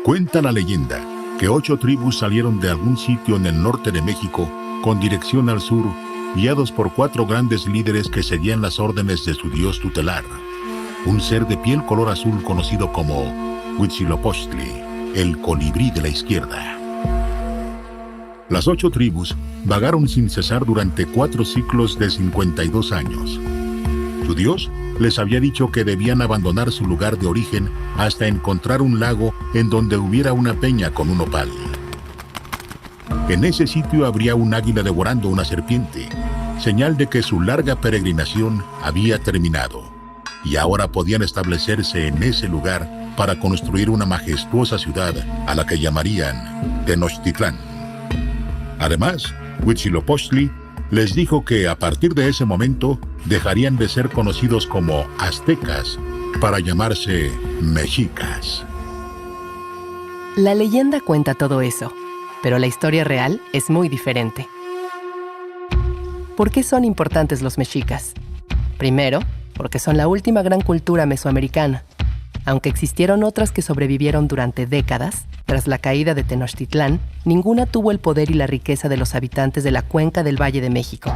Cuenta la leyenda que 8 tribus salieron de algún sitio en el norte de México con dirección al sur, guiados por 4 grandes líderes que seguían las órdenes de su dios tutelar, un ser de piel color azul conocido como Huitzilopochtli, el colibrí de la izquierda. Las 8 tribus vagaron sin cesar durante 4 ciclos de 52 años. Su dios les había dicho que debían abandonar su lugar de origen hasta encontrar un lago en donde hubiera una peña con un opal. En ese sitio habría un águila devorando una serpiente, señal de que su larga peregrinación había terminado, y ahora podían establecerse en ese lugar para construir una majestuosa ciudad a la que llamarían Tenochtitlán. Además, Huitzilopochtli les dijo que a partir de ese momento dejarían de ser conocidos como aztecas para llamarse mexicas. La leyenda cuenta todo eso, pero la historia real es muy diferente. ¿Por qué son importantes los mexicas? Primero, porque son la última gran cultura mesoamericana. Aunque existieron otras que sobrevivieron durante décadas, tras la caída de Tenochtitlán, ninguna tuvo el poder y la riqueza de los habitantes de la cuenca del Valle de México.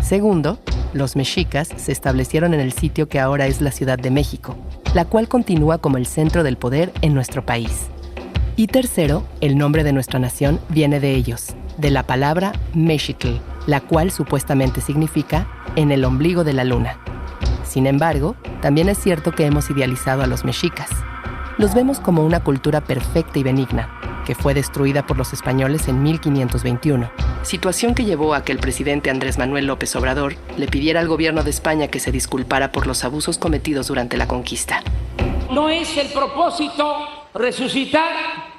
Segundo, los mexicas se establecieron en el sitio que ahora es la Ciudad de México, la cual continúa como el centro del poder en nuestro país. Y tercero, el nombre de nuestra nación viene de ellos, de la palabra Mexitl, la cual supuestamente significa en el ombligo de la luna. Sin embargo, también es cierto que hemos idealizado a los mexicas. Los vemos como una cultura perfecta y benigna, que fue destruida por los españoles en 1521. Situación que llevó a que el presidente Andrés Manuel López Obrador le pidiera al gobierno de España que se disculpara por los abusos cometidos durante la conquista. No es el propósito resucitar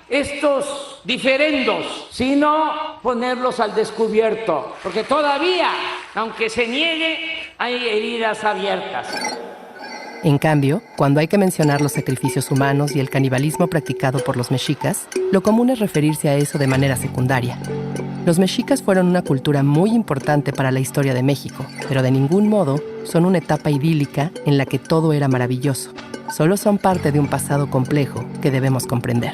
estos diferendos, sino ponerlos al descubierto, porque todavía, aunque se niegue, hay heridas abiertas. En cambio, cuando hay que mencionar los sacrificios humanos y el canibalismo practicado por los mexicas, lo común es referirse a eso de manera secundaria. Los mexicas fueron una cultura muy importante para la historia de México, pero de ningún modo son una etapa idílica en la que todo era maravilloso. Solo son parte de un pasado complejo que debemos comprender.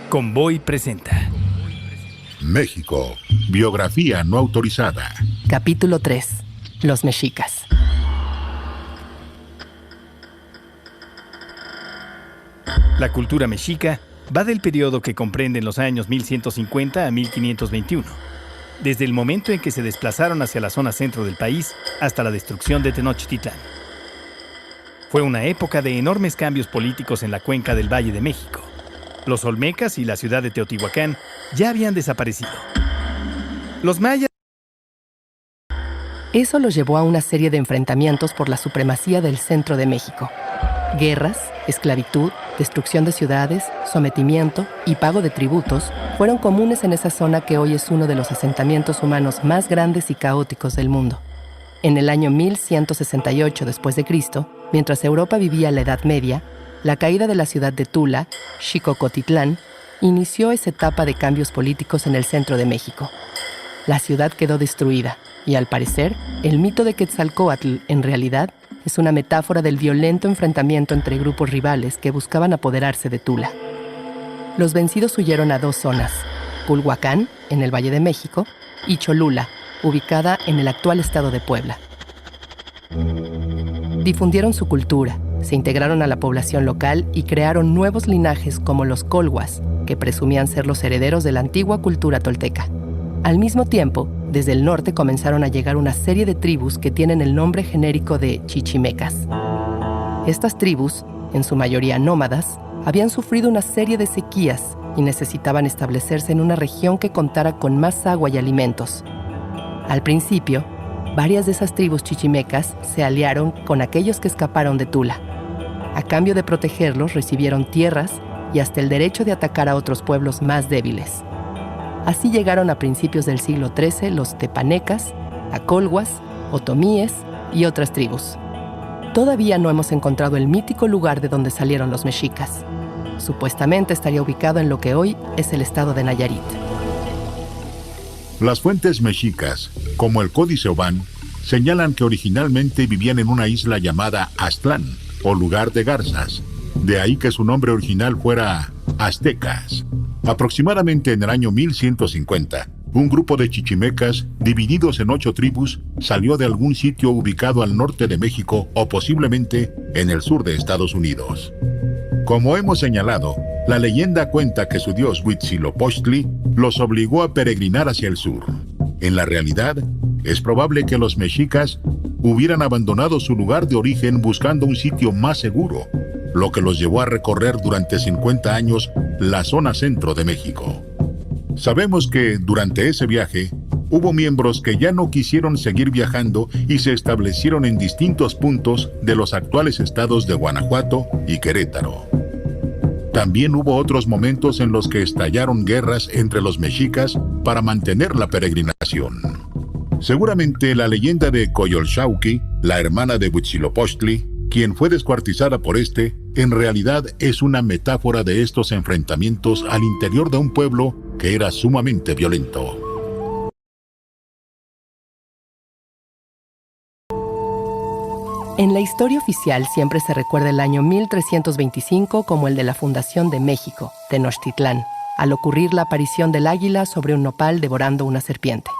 Convoy presenta México, biografía no autorizada. Capítulo 3. Los mexicas. La cultura mexica va del periodo que comprende los años 1150 a 1521, desde el momento en que se desplazaron hacia la zona centro del país hasta la destrucción de Tenochtitlán. Fue una época de enormes cambios políticos en la cuenca del Valle de México. Los olmecas y la ciudad de Teotihuacán ya habían desaparecido. Los mayas... Eso los llevó a una serie de enfrentamientos por la supremacía del centro de México. Guerras, esclavitud, destrucción de ciudades, sometimiento y pago de tributos fueron comunes en esa zona que hoy es uno de los asentamientos humanos más grandes y caóticos del mundo. En el año 1168 después de Cristo, mientras Europa vivía la Edad Media, la caída de la ciudad de Tula, Xicocotitlán, inició esa etapa de cambios políticos en el centro de México. La ciudad quedó destruida y, al parecer, el mito de Quetzalcóatl, en realidad, es una metáfora del violento enfrentamiento entre grupos rivales que buscaban apoderarse de Tula. Los vencidos huyeron a 2 zonas, Culhuacán, en el Valle de México, y Cholula, ubicada en el actual estado de Puebla. Difundieron su cultura, se integraron a la población local y crearon nuevos linajes como los colhuas, que presumían ser los herederos de la antigua cultura tolteca. Al mismo tiempo, desde el norte comenzaron a llegar una serie de tribus que tienen el nombre genérico de chichimecas. Estas tribus, en su mayoría nómadas, habían sufrido una serie de sequías y necesitaban establecerse en una región que contara con más agua y alimentos. Al principio, varias de esas tribus chichimecas se aliaron con aquellos que escaparon de Tula. A cambio de protegerlos, recibieron tierras y hasta el derecho de atacar a otros pueblos más débiles. Así llegaron a principios del siglo XIII los tepanecas, acolhuas, otomíes y otras tribus. Todavía no hemos encontrado el mítico lugar de donde salieron los mexicas. Supuestamente estaría ubicado en lo que hoy es el estado de Nayarit. Las fuentes mexicas, como el Códice Obán, señalan que originalmente vivían en una isla llamada Aztlán, o lugar de garzas. De ahí que su nombre original fuera Aztecas. Aproximadamente en el año 1150, un grupo de chichimecas, divididos en 8 tribus, salió de algún sitio ubicado al norte de México o posiblemente en el sur de Estados Unidos. Como hemos señalado, la leyenda cuenta que su dios Huitzilopochtli los obligó a peregrinar hacia el sur. En la realidad, es probable que los mexicas hubieran abandonado su lugar de origen buscando un sitio más seguro, lo que los llevó a recorrer durante 50 años la zona centro de México. Sabemos que durante ese viaje hubo miembros que ya no quisieron seguir viajando y se establecieron en distintos puntos de los actuales estados de Guanajuato y Querétaro. También hubo otros momentos en los que estallaron guerras entre los mexicas para mantener la peregrinación. Seguramente la leyenda de Coyolxauhqui, la hermana de Huitzilopochtli, quien fue descuartizada por en realidad es una metáfora de estos enfrentamientos al interior de un pueblo que era sumamente violento. En la historia oficial siempre se recuerda el año 1325 como el de la fundación de México, Tenochtitlán, al ocurrir la aparición del águila sobre un nopal devorando una serpiente.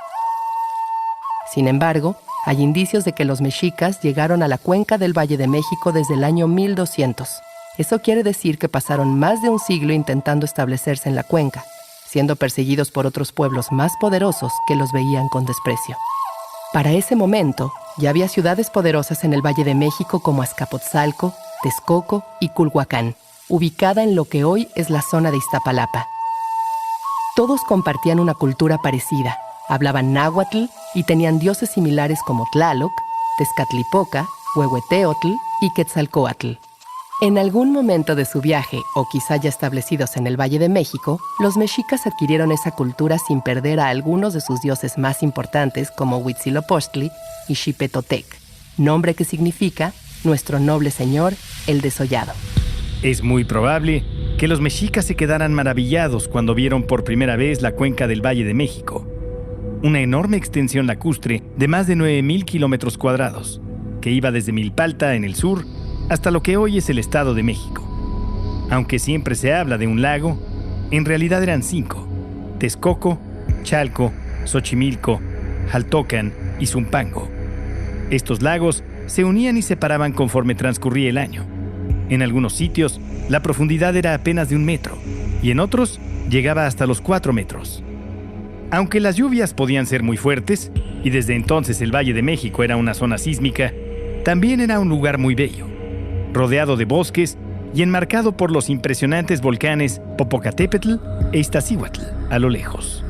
Sin embargo, hay indicios de que los mexicas llegaron a la cuenca del Valle de México desde el año 1200. Eso quiere decir que pasaron más de un siglo intentando establecerse en la cuenca, siendo perseguidos por otros pueblos más poderosos que los veían con desprecio. Para ese momento, ya había ciudades poderosas en el Valle de México como Azcapotzalco, Texcoco y Culhuacán, ubicada en lo que hoy es la zona de Iztapalapa. Todos compartían una cultura parecida, hablaban náhuatl y tenían dioses similares como Tlaloc, Tezcatlipoca, Huehueteotl y Quetzalcóatl. En algún momento de su viaje, o quizá ya establecidos en el Valle de México, los mexicas adquirieron esa cultura sin perder a algunos de sus dioses más importantes como Huitzilopochtli y Xipetotec, nombre que significa nuestro noble señor, el desollado. Es muy probable que los mexicas se quedaran maravillados cuando vieron por primera vez la cuenca del Valle de México, una enorme extensión lacustre de más de 9,000 kilómetros cuadrados, que iba desde Milpalta en el sur hasta lo que hoy es el Estado de México. Aunque siempre se habla de un lago, en realidad eran 5: Texcoco, Chalco, Xochimilco, Jaltocan y Zumpango. Estos lagos se unían y separaban conforme transcurría el año. En algunos sitios, la profundidad era apenas de 1 metro, y en otros llegaba hasta los 4 metros. Aunque las lluvias podían ser muy fuertes, y desde entonces el Valle de México era una zona sísmica, también era un lugar muy bello, rodeado de bosques y enmarcado por los impresionantes volcanes Popocatépetl e Iztaccíhuatl a lo lejos.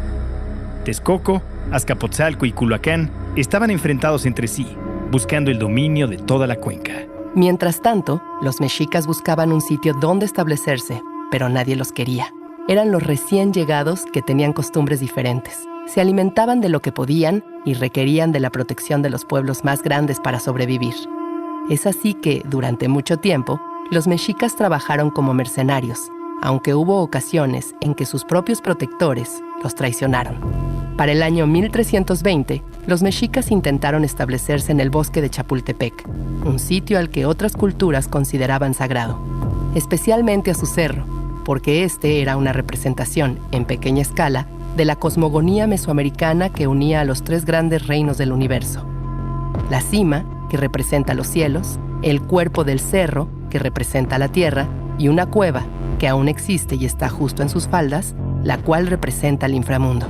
Texcoco, Azcapotzalco y Culhuacán estaban enfrentados entre sí, buscando el dominio de toda la cuenca. Mientras tanto, los mexicas buscaban un sitio donde establecerse, pero nadie los quería. Eran los recién llegados que tenían costumbres diferentes. Se alimentaban de lo que podían y requerían de la protección de los pueblos más grandes para sobrevivir. Es así que, durante mucho tiempo, los mexicas trabajaron como mercenarios, aunque hubo ocasiones en que sus propios protectores los traicionaron. Para el año 1320, los mexicas intentaron establecerse en el bosque de Chapultepec, un sitio al que otras culturas consideraban sagrado, especialmente a su cerro, porque este era una representación, en pequeña escala, de la cosmogonía mesoamericana que unía a los 3 grandes reinos del universo. La cima, que representa los cielos, el cuerpo del cerro, que representa la tierra, y una cueva, que aún existe y está justo en sus faldas, la cual representa el inframundo.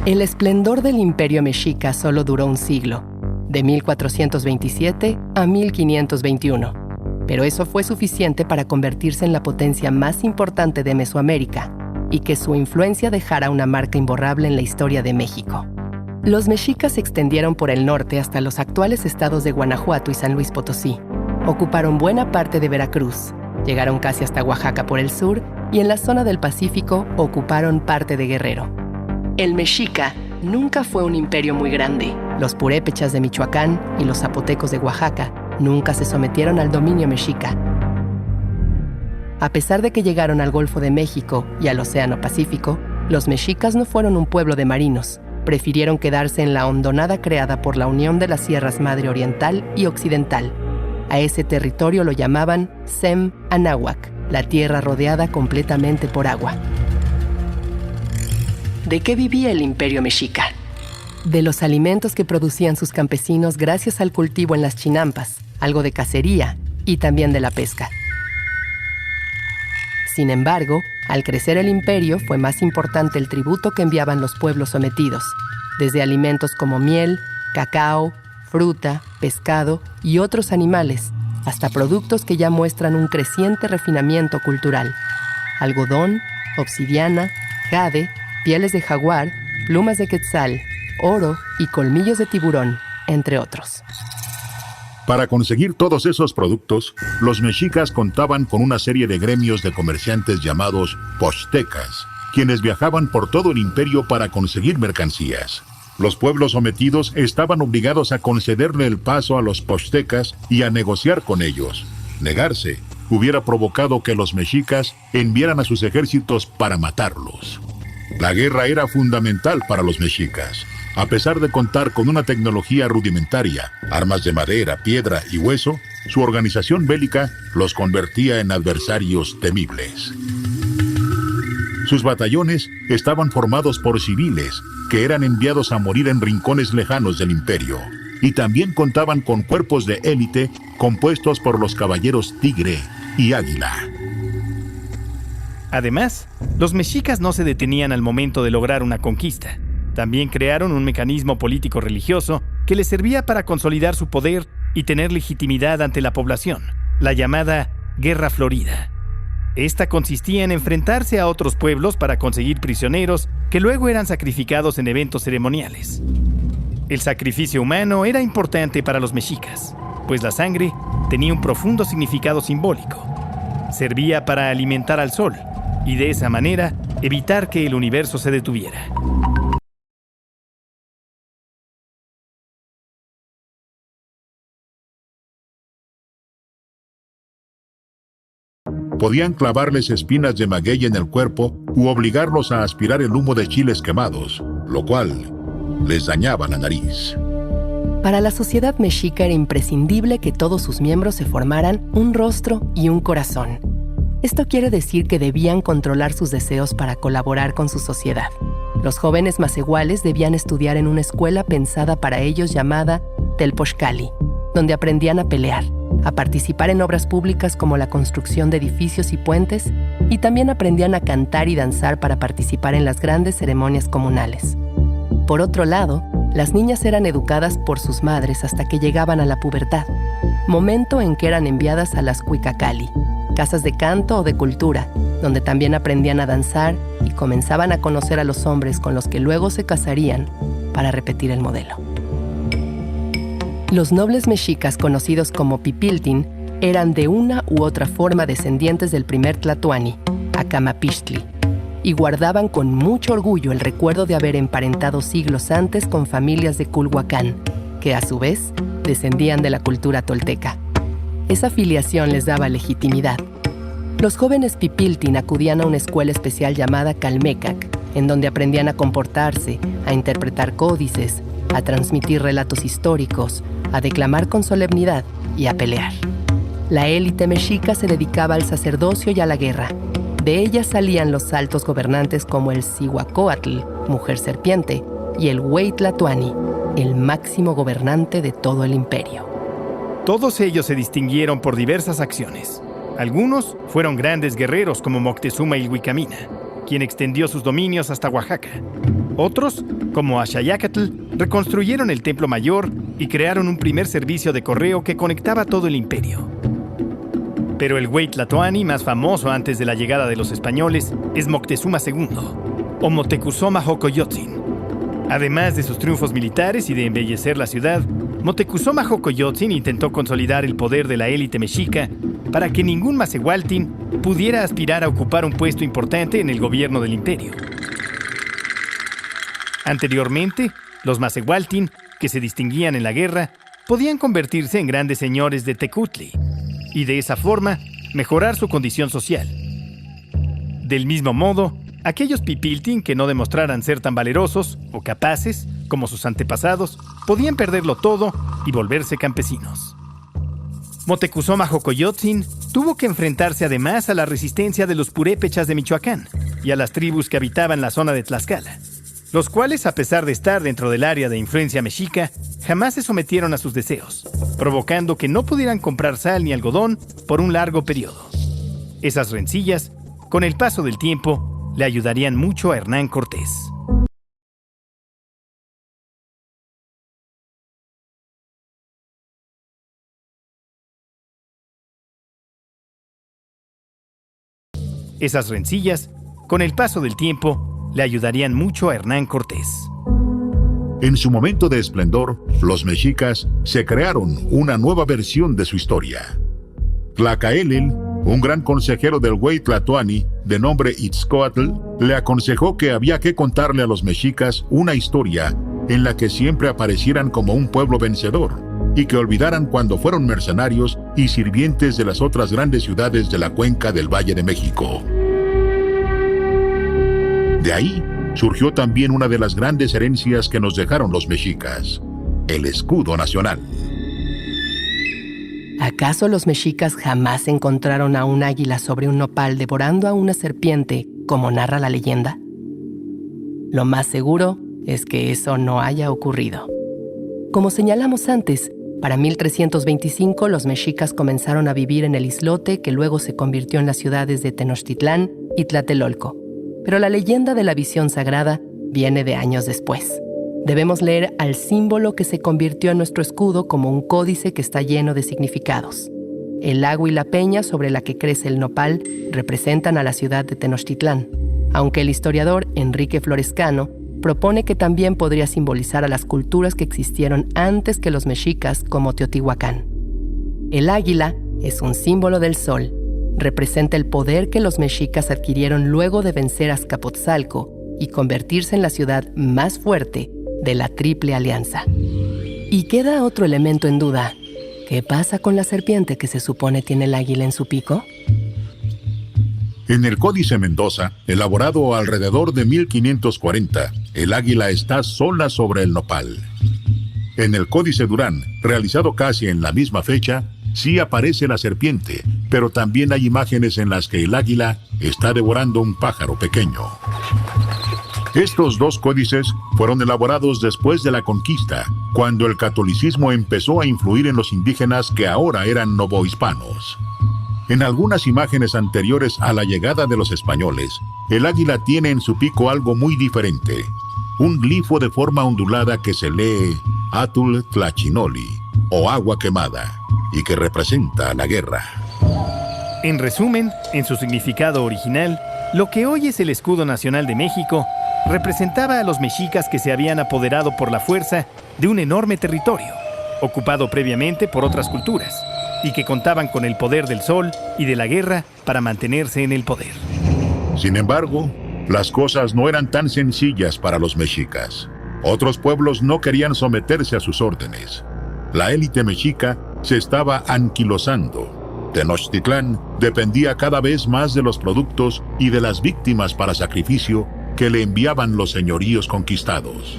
El esplendor del Imperio Mexica solo duró un siglo, de 1427 a 1521. Pero eso fue suficiente para convertirse en la potencia más importante de Mesoamérica, y que su influencia dejara una marca imborrable en la historia de México. Los mexicas se extendieron por el norte hasta los actuales estados de Guanajuato y San Luis Potosí. Ocuparon buena parte de Veracruz, llegaron casi hasta Oaxaca por el sur y en la zona del Pacífico ocuparon parte de Guerrero. El mexica nunca fue un imperio muy grande. Los purépechas de Michoacán y los zapotecos de Oaxaca nunca se sometieron al dominio mexica. A pesar de que llegaron al Golfo de México y al Océano Pacífico, los mexicas no fueron un pueblo de marinos. Prefirieron quedarse en la hondonada creada por la unión de las sierras Madre Oriental y Occidental. A ese territorio lo llamaban Sem Anáhuac, la tierra rodeada completamente por agua. ¿De qué vivía el imperio mexica? De los alimentos que producían sus campesinos gracias al cultivo en las chinampas, algo de cacería y también de la pesca. Sin embargo, al crecer el imperio fue más importante el tributo que enviaban los pueblos sometidos, desde alimentos como miel, cacao, fruta, pescado y otros animales, hasta productos que ya muestran un creciente refinamiento cultural. Algodón, obsidiana, jade, pieles de jaguar, plumas de quetzal, oro y colmillos de tiburón, entre otros. Para conseguir todos esos productos, los mexicas contaban con una serie de gremios de comerciantes llamados postecas, quienes viajaban por todo el imperio para conseguir mercancías. Los pueblos sometidos estaban obligados a concederle el paso a los postecas y a negociar con ellos. Negarse hubiera provocado que los mexicas enviaran a sus ejércitos para matarlos. La guerra era fundamental para los mexicas. A pesar de contar con una tecnología rudimentaria, armas de madera, piedra y hueso, su organización bélica los convertía en adversarios temibles. Sus batallones estaban formados por civiles que eran enviados a morir en rincones lejanos del imperio, y también contaban con cuerpos de élite compuestos por los caballeros Tigre y Águila. Además, los mexicas no se detenían al momento de lograr una conquista. También crearon un mecanismo político-religioso que les servía para consolidar su poder y tener legitimidad ante la población, la llamada Guerra Florida. Esta consistía en enfrentarse a otros pueblos para conseguir prisioneros que luego eran sacrificados en eventos ceremoniales. El sacrificio humano era importante para los mexicas, pues la sangre tenía un profundo significado simbólico. Servía para alimentar al sol y de esa manera evitar que el universo se detuviera. Podían clavarles espinas de maguey en el cuerpo u obligarlos a aspirar el humo de chiles quemados, lo cual les dañaba la nariz. Para la sociedad mexica era imprescindible que todos sus miembros se formaran un rostro y un corazón. Esto quiere decir que debían controlar sus deseos para colaborar con su sociedad. Los jóvenes macehuales debían estudiar en una escuela pensada para ellos llamada Telpochcali, donde aprendían a pelear, a participar en obras públicas como la construcción de edificios y puentes, y también aprendían a cantar y danzar para participar en las grandes ceremonias comunales. Por otro lado, las niñas eran educadas por sus madres hasta que llegaban a la pubertad, momento en que eran enviadas a las Cuicacali, casas de canto o de cultura, donde también aprendían a danzar y comenzaban a conocer a los hombres con los que luego se casarían para repetir el modelo. Los nobles mexicas conocidos como Pipiltin eran de una u otra forma descendientes del primer Tlatoani, Acamapixtli, y guardaban con mucho orgullo el recuerdo de haber emparentado siglos antes con familias de Culhuacán, que a su vez descendían de la cultura tolteca. Esa filiación les daba legitimidad. Los jóvenes Pipiltin acudían a una escuela especial llamada Calmecac, en donde aprendían a comportarse, a interpretar códices, a transmitir relatos históricos, a declamar con solemnidad y a pelear. La élite mexica se dedicaba al sacerdocio y a la guerra. De ella salían los altos gobernantes como el Cihuacóatl, mujer serpiente, y el Güey Tlatoani, el máximo gobernante de todo el imperio. Todos ellos se distinguieron por diversas acciones. Algunos fueron grandes guerreros como Moctezuma Ilhuicamina, quien extendió sus dominios hasta Oaxaca. Otros, como Axayácatl, reconstruyeron el Templo Mayor y crearon un primer servicio de correo que conectaba todo el imperio. Pero el güey tlatoani más famoso antes de la llegada de los españoles es Moctezuma II, o Motecuzoma Xocoyotzin. Además de sus triunfos militares y de embellecer la ciudad, Motecuzoma Xocoyotzin intentó consolidar el poder de la élite mexica para que ningún macehualtin pudiera aspirar a ocupar un puesto importante en el gobierno del imperio. Anteriormente, los macehualtin, que se distinguían en la guerra, podían convertirse en grandes señores de Tecutli y de esa forma mejorar su condición social. Del mismo modo, aquellos pipiltin que no demostraran ser tan valerosos o capaces como sus antepasados podían perderlo todo y volverse campesinos. Motecuzoma Xocoyotzin tuvo que enfrentarse además a la resistencia de los purépechas de Michoacán y a las tribus que habitaban la zona de Tlaxcala, los cuales, a pesar de estar dentro del área de influencia mexica, jamás se sometieron a sus deseos, provocando que no pudieran comprar sal ni algodón por un largo periodo. Esas rencillas, con el paso del tiempo, le ayudarían mucho a Hernán Cortés. Esas rencillas, con el paso del tiempo, le ayudarían mucho a Hernán Cortés. En su momento de esplendor, los mexicas se crearon una nueva versión de su historia. Tlacaelel, un gran consejero del güey tlatoani, de nombre Itzcoatl, le aconsejó que había que contarle a los mexicas una historia en la que siempre aparecieran como un pueblo vencedor y que olvidaran cuando fueron mercenarios y sirvientes de las otras grandes ciudades de la cuenca del Valle de México. De ahí surgió también una de las grandes herencias que nos dejaron los mexicas, el escudo nacional. ¿Acaso los mexicas jamás encontraron a un águila sobre un nopal devorando a una serpiente, como narra la leyenda? Lo más seguro es que eso no haya ocurrido. Como señalamos antes, para 1325 los mexicas comenzaron a vivir en el islote que luego se convirtió en las ciudades de Tenochtitlán y Tlatelolco. Pero la leyenda de la visión sagrada viene de años después. Debemos leer al símbolo que se convirtió en nuestro escudo como un códice que está lleno de significados. El lago y la peña sobre la que crece el nopal representan a la ciudad de Tenochtitlán, aunque el historiador Enrique Florescano propone que también podría simbolizar a las culturas que existieron antes que los mexicas, como Teotihuacán. El águila es un símbolo del sol. Representa el poder que los mexicas adquirieron luego de vencer a Azcapotzalco y convertirse en la ciudad más fuerte de la Triple Alianza. Y queda otro elemento en duda. ¿Qué pasa con la serpiente que se supone tiene el águila en su pico? En el Códice Mendoza, elaborado alrededor de 1540, el águila está sola sobre el nopal. En el Códice Durán, realizado casi en la misma fecha, sí aparece la serpiente, pero también hay imágenes en las que el águila está devorando un pájaro pequeño. Estos dos códices fueron elaborados después de la conquista, cuando el catolicismo empezó a influir en los indígenas que ahora eran novohispanos. En algunas imágenes anteriores a la llegada de los españoles, el águila tiene en su pico algo muy diferente, un glifo de forma ondulada que se lee Atul Tlachinoli, o agua quemada, y que representa la guerra. En resumen, en su significado original, lo que hoy es el escudo nacional de México representaba a los mexicas que se habían apoderado por la fuerza de un enorme territorio, ocupado previamente por otras culturas, y que contaban con el poder del sol y de la guerra para mantenerse en el poder. Sin embargo, las cosas no eran tan sencillas para los mexicas. Otros pueblos no querían someterse a sus órdenes. La élite mexica se estaba anquilosando. Tenochtitlán dependía cada vez más de los productos y de las víctimas para sacrificio que le enviaban los señoríos conquistados.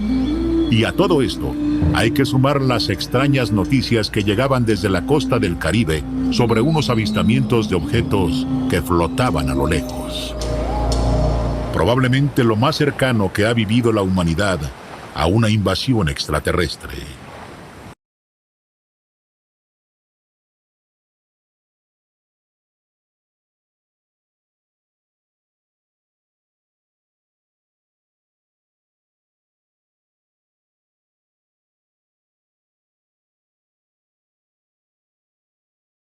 Y a todo esto, hay que sumar las extrañas noticias que llegaban desde la costa del Caribe sobre unos avistamientos de objetos que flotaban a lo lejos. Probablemente lo más cercano que ha vivido la humanidad a una invasión extraterrestre.